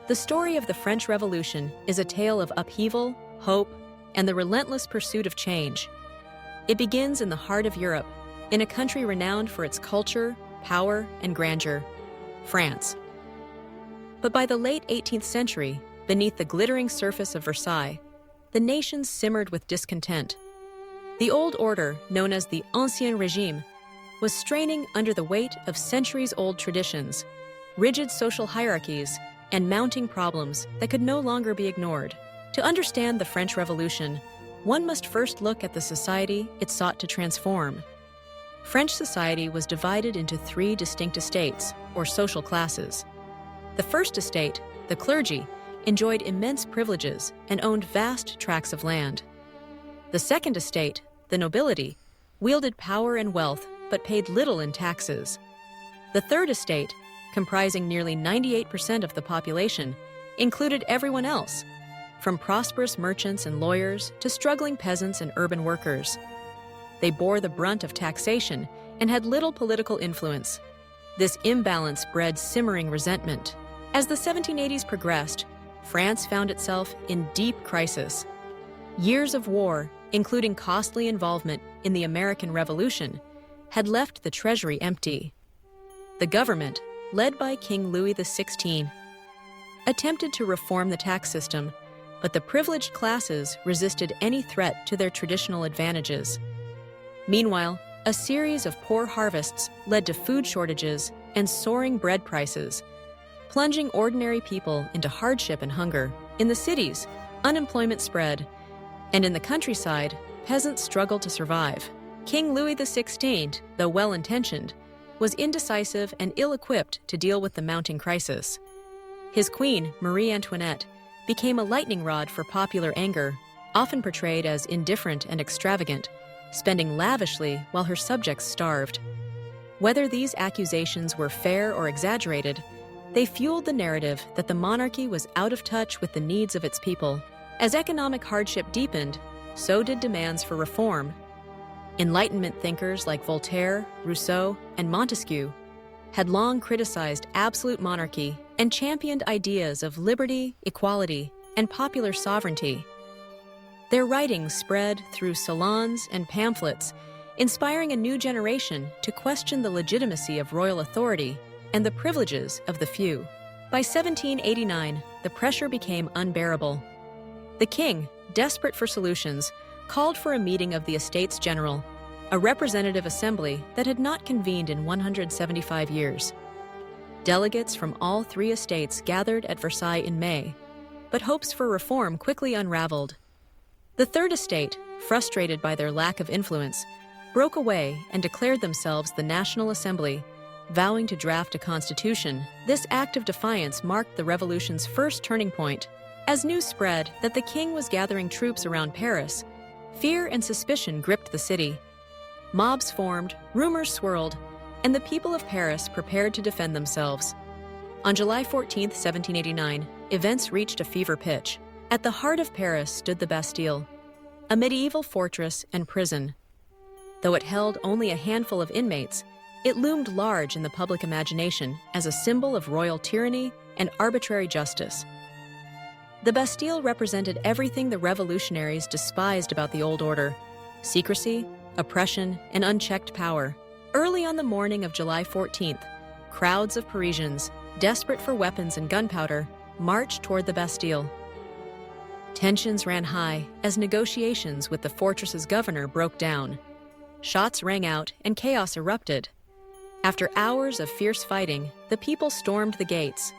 The story of the French Revolution is a tale of upheaval, hope, and the relentless pursuit of change. It begins in the heart of Europe, in a country renowned for its culture, power, and grandeur, France. But by the late 18th century, beneath the glittering surface of Versailles, the nation simmered with discontent. The old order, known as the Ancien Régime, was straining under the weight of centuries-old traditions, rigid social hierarchies, and mounting problems that could no longer be ignored. To understand the French Revolution, one must first look at the society it sought to transform. French society was divided into three distinct estates, or social classes. The first estate, the clergy, enjoyed immense privileges and owned vast tracts of land. The second estate, the nobility, wielded power and wealth but paid little in taxes. The third estate, comprising nearly 98% of the population, included everyone else, from prosperous merchants and lawyers to struggling peasants and urban workers. They bore the brunt of taxation and had little political influence. This imbalance bred simmering resentment. As the 1780s progressed, France found itself in deep crisis. Years of war, including costly involvement in the American Revolution, had left the treasury empty. The government, led by King Louis XVI, attempted to reform the tax system, but the privileged classes resisted any threat to their traditional advantages. Meanwhile, a series of poor harvests led to food shortages and soaring bread prices, plunging ordinary people into hardship and hunger. In the cities, unemployment spread, and in the countryside, peasants struggled to survive. King Louis XVI, though well-intentioned, was indecisive and ill-equipped to deal with the mounting crisis. His queen, Marie Antoinette, became a lightning rod for popular anger, often portrayed as indifferent and extravagant, spending lavishly while her subjects starved. Whether these accusations were fair or exaggerated, they fueled the narrative that the monarchy was out of touch with the needs of its people. As economic hardship deepened, so did demands for reform. Enlightenment thinkers like Voltaire, Rousseau, and Montesquieu had long criticized absolute monarchy and championed ideas of liberty, equality, and popular sovereignty. Their writings spread through salons and pamphlets, inspiring a new generation to question the legitimacy of royal authority and the privileges of the few. By 1789, the pressure became unbearable. The king, desperate for solutions, called for a meeting of the Estates General, a representative assembly that had not convened in 175 years. Delegates from all three estates gathered at Versailles in May, but hopes for reform quickly unraveled. The Third Estate, frustrated by their lack of influence, broke away and declared themselves the National Assembly, vowing to draft a constitution. This act of defiance marked the revolution's first turning point. As news spread that the king was gathering troops around Paris, fear and suspicion gripped the city. Mobs formed, rumors swirled, and the people of Paris prepared to defend themselves. On July 14, 1789, events reached a fever pitch. At the heart of Paris stood the Bastille, a medieval fortress and prison. Though it held only a handful of inmates, it loomed large in the public imagination as a symbol of royal tyranny and arbitrary justice. The Bastille represented everything the revolutionaries despised about the old order: secrecy, oppression, and unchecked power. Early on the morning of July 14th, crowds of Parisians, desperate for weapons and gunpowder, marched toward the Bastille. Tensions ran high as negotiations with the fortress's governor broke down. Shots rang out and chaos erupted. After hours of fierce fighting, the people stormed the gates.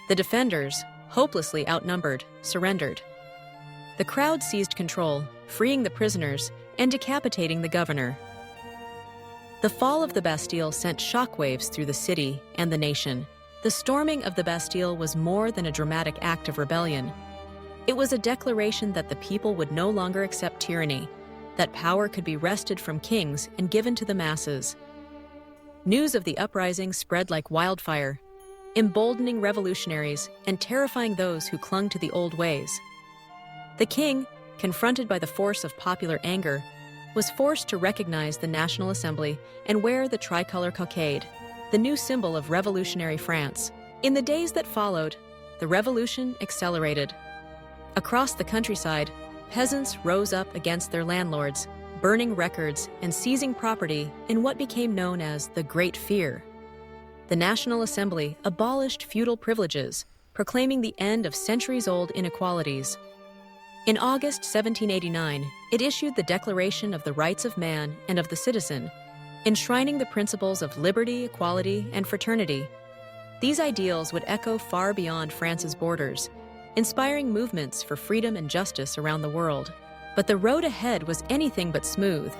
The defenders, hopelessly outnumbered, surrendered. The crowd seized control, freeing the prisoners and decapitating the governor. The fall of the Bastille sent shockwaves through the city and the nation. The storming of the Bastille was more than a dramatic act of rebellion. It was a declaration that the people would no longer accept tyranny, that power could be wrested from kings and given to the masses. News of the uprising spread like wildfire, emboldening revolutionaries and terrifying those who clung to the old ways. The king, confronted by the force of popular anger, was forced to recognize the National Assembly and wear the tricolor cockade, the new symbol of revolutionary France. In the days that followed, the revolution accelerated. Across the countryside, peasants rose up against their landlords, burning records and seizing property in what became known as the Great Fear. The National Assembly abolished feudal privileges, proclaiming the end of centuries-old inequalities. In August 1789, it issued the Declaration of the Rights of Man and of the Citizen, enshrining the principles of liberty, equality, and fraternity. These ideals would echo far beyond France's borders, inspiring movements for freedom and justice around the world. But the road ahead was anything but smooth.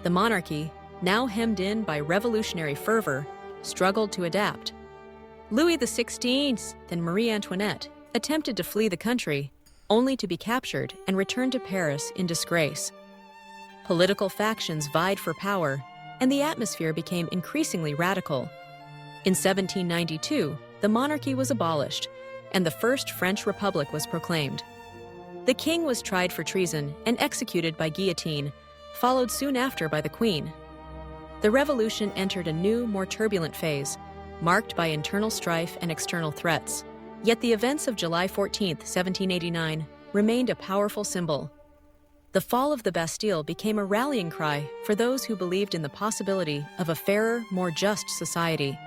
The monarchy, now hemmed in by revolutionary fervor, struggled to adapt. Louis XVI and Marie Antoinette attempted to flee the country, only to be captured and returned to Paris in disgrace. Political factions vied for power, and the atmosphere became increasingly radical. In 1792, the monarchy was abolished, and the First French Republic was proclaimed. The king was tried for treason and executed by guillotine, followed soon after by the queen. The revolution entered a new, more turbulent phase, marked by internal strife and external threats. Yet the events of July 14, 1789, remained a powerful symbol. The fall of the Bastille became a rallying cry for those who believed in the possibility of a fairer, more just society.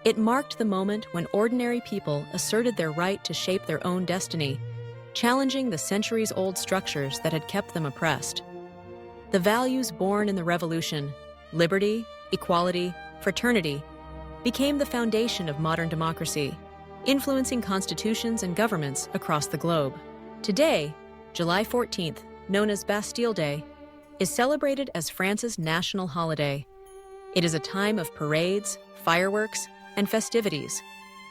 It marked the moment when ordinary people asserted their right to shape their own destiny, challenging the centuries-old structures that had kept them oppressed. The values born in the revolution, liberty, equality, fraternity, became the foundation of modern democracy, influencing constitutions and governments across the globe. Today, July 14th, known as Bastille Day, is celebrated as France's national holiday. It is a time of parades, fireworks, and festivities,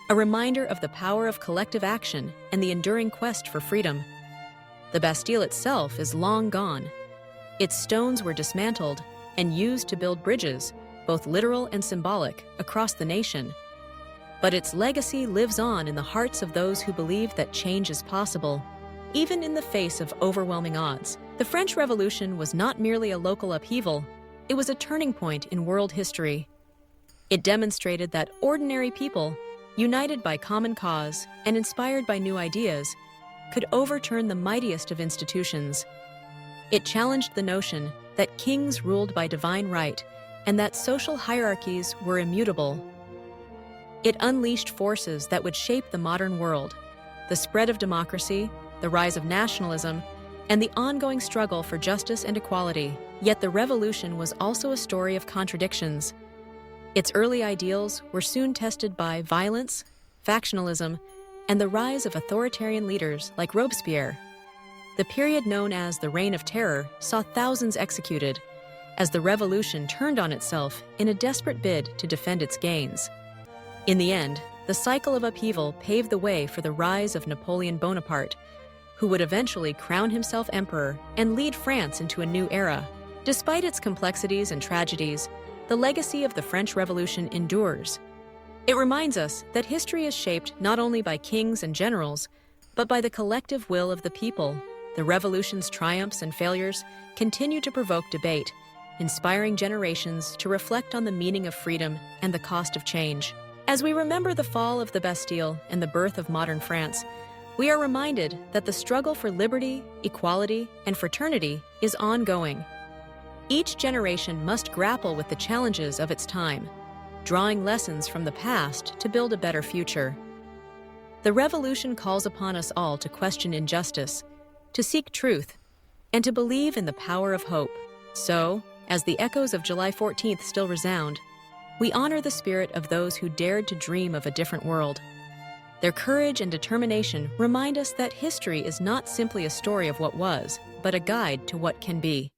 a reminder of the power of collective action and the enduring quest for freedom. The Bastille itself is long gone. Its stones were dismantled and used to build bridges, both literal and symbolic, across the nation. But its legacy lives on in the hearts of those who believe that change is possible, even in the face of overwhelming odds. The French Revolution was not merely a local upheaval, it was a turning point in world history. It demonstrated that ordinary people, united by common cause and inspired by new ideas, could overturn the mightiest of institutions. It challenged the notion that kings ruled by divine right and that social hierarchies were immutable. It unleashed forces that would shape the modern world: the spread of democracy, the rise of nationalism, and the ongoing struggle for justice and equality. Yet the revolution was also a story of contradictions. Its early ideals were soon tested by violence, factionalism, and the rise of authoritarian leaders like Robespierre. The period known as the Reign of Terror saw thousands executed, as the revolution turned on itself in a desperate bid to defend its gains. In the end, the cycle of upheaval paved the way for the rise of Napoleon Bonaparte, who would eventually crown himself emperor and lead France into a new era. Despite its complexities and tragedies, the legacy of the French Revolution endures. It reminds us that history is shaped not only by kings and generals, but by the collective will of the people. The revolution's triumphs and failures continue to provoke debate, inspiring generations to reflect on the meaning of freedom and the cost of change. As we remember the fall of the Bastille and the birth of modern France, we are reminded that the struggle for liberty, equality, and fraternity is ongoing. Each generation must grapple with the challenges of its time, drawing lessons from the past to build a better future. The revolution calls upon us all to question injustice, to seek truth, and to believe in the power of hope. So, as the echoes of July 14th still resound, we honor the spirit of those who dared to dream of a different world. Their courage and determination remind us that history is not simply a story of what was, but a guide to what can be.